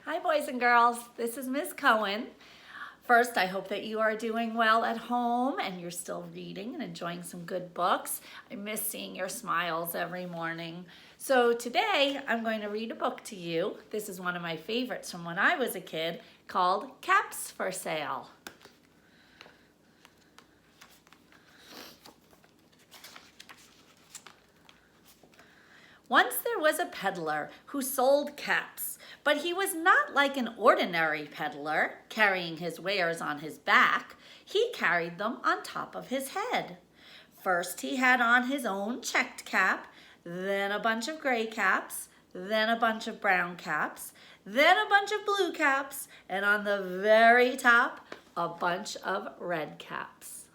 Hi boys and girls, this is Ms. Cohen. First, I hope that you are doing well at home and you're still reading and enjoying some good books. I miss seeing your smiles every morning. So today, I'm going to read a book to you. This is one of my favorites from when I was a kid called Caps for Sale. Once there was a peddler who sold caps, but he was not like an ordinary peddler, carrying his wares on his back. He carried them on top of his head. First he had on his own checked cap, then a bunch of gray caps, then a bunch of brown caps, then a bunch of blue caps, and on the very top, a bunch of red caps.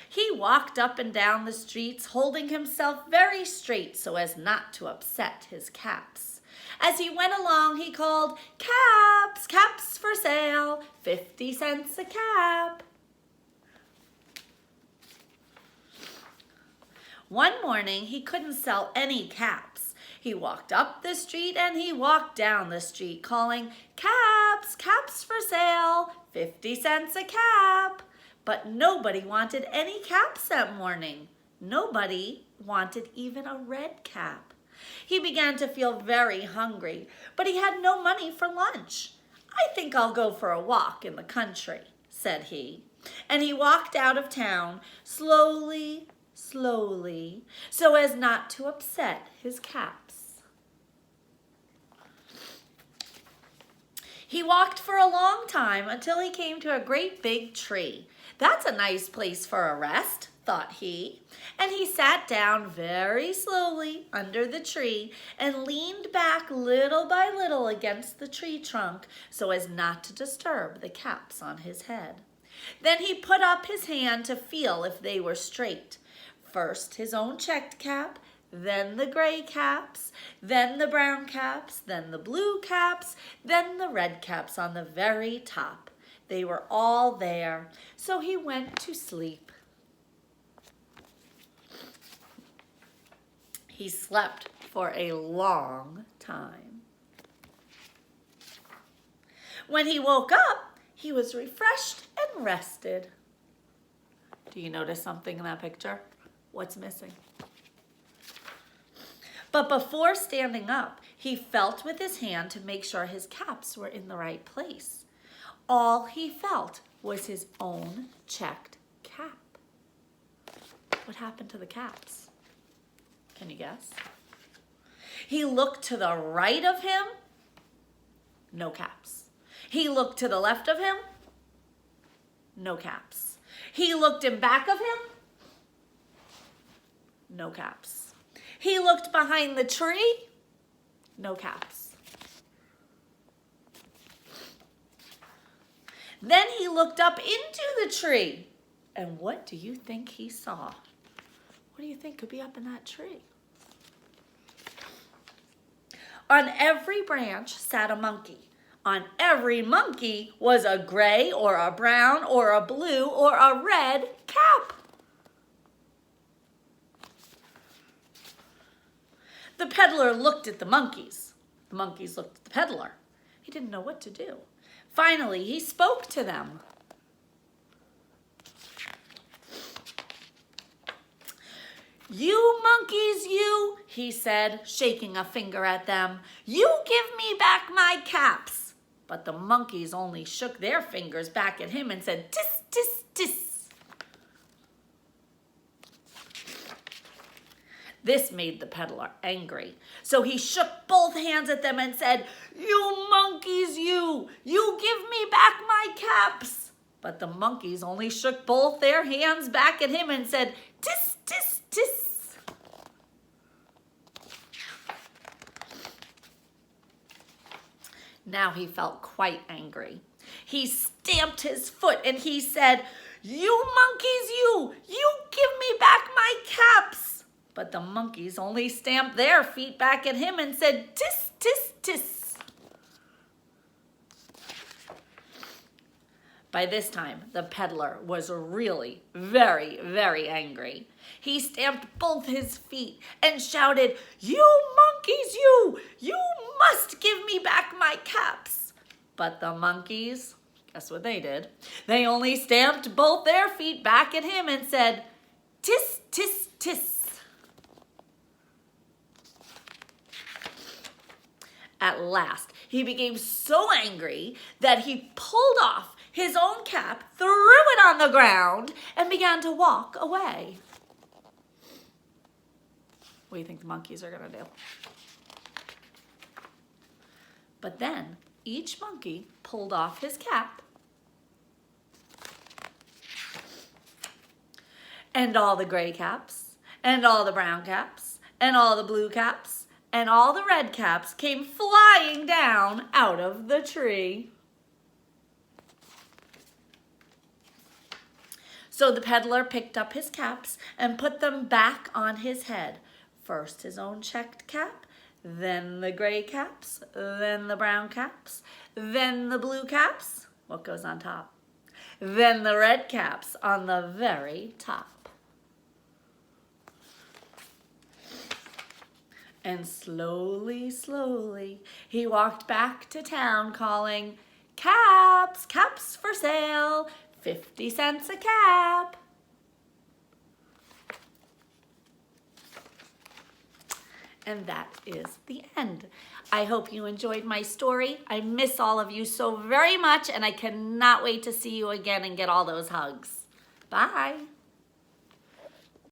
He walked up and down the streets, holding himself very straight so as not to upset his caps. As he went along, he called, "Caps, caps for sale, 50 cents a cap." One morning, he couldn't sell any caps. He walked up the street and he walked down the street, calling, "Caps, caps for sale, 50 cents a cap." But nobody wanted any caps that morning. Nobody wanted even a red cap. He began to feel very hungry, but he had no money for lunch. "I think I'll go for a walk in the country," said he. And he walked out of town slowly, slowly, so as not to upset his caps. He walked for a long time until he came to a great big tree. "That's a nice place for a rest," thought he. And he sat down very slowly under the tree and leaned back little by little against the tree trunk so as not to disturb the caps on his head. Then he put up his hand to feel if they were straight. First his own checked cap, then the gray caps, then the brown caps, then the blue caps, then the red caps on the very top. They were all there, so he went to sleep. He slept for a long time. When he woke up, he was refreshed and rested. Do you notice something in that picture? What's missing? But before standing up, he felt with his hand to make sure his caps were in the right place. All he felt was his own checked cap. What happened to the caps? Can you guess? He looked to the right of him, no caps. He looked to the left of him, no caps. He looked in back of him, no caps. He looked behind the tree, no caps. Then he looked up into the tree. And what do you think he saw? What do you think could be up in that tree? On every branch sat a monkey. On every monkey was a gray or a brown or a blue or a red cap. The peddler looked at the monkeys. The monkeys looked at the peddler. He didn't know what to do. Finally, he spoke to them. "You monkeys, you," he said, shaking a finger at them. "You give me back my caps." But the monkeys only shook their fingers back at him and said, "Tis, tis, tis." This made the peddler angry. So he shook both hands at them and said, "You monkeys, you give me back my caps." But the monkeys only shook both their hands back at him and said, "Tis, tis, tis." Now he felt quite angry. He stamped his foot and he said, "You monkeys, you give me back my caps." But the monkeys only stamped their feet back at him and said, "Tis, tis, tis." By this time, the peddler was really very, very angry. He stamped both his feet and shouted, "You monkeys, you must give me back my caps. But the monkeys, guess what they did? They only stamped both their feet back at him and said, tis, tis, tis. At last, he became so angry that he pulled off his own cap, threw it on the ground, and began to walk away. What do you think the monkeys are going to do? But then each monkey pulled off his cap, and all the gray caps, and all the brown caps, and all the blue caps, and all the red caps came flying down out of the tree. So the peddler picked up his caps and put them back on his head. First his own checked cap, then the gray caps, then the brown caps, then the blue caps. What goes on top? Then the red caps on the very top. And slowly, slowly, he walked back to town calling, caps, caps for sale, 50 cents a cap. And that is the end. I hope you enjoyed my story. I miss all of you so very much, and I cannot wait to see you again and get all those hugs. Bye.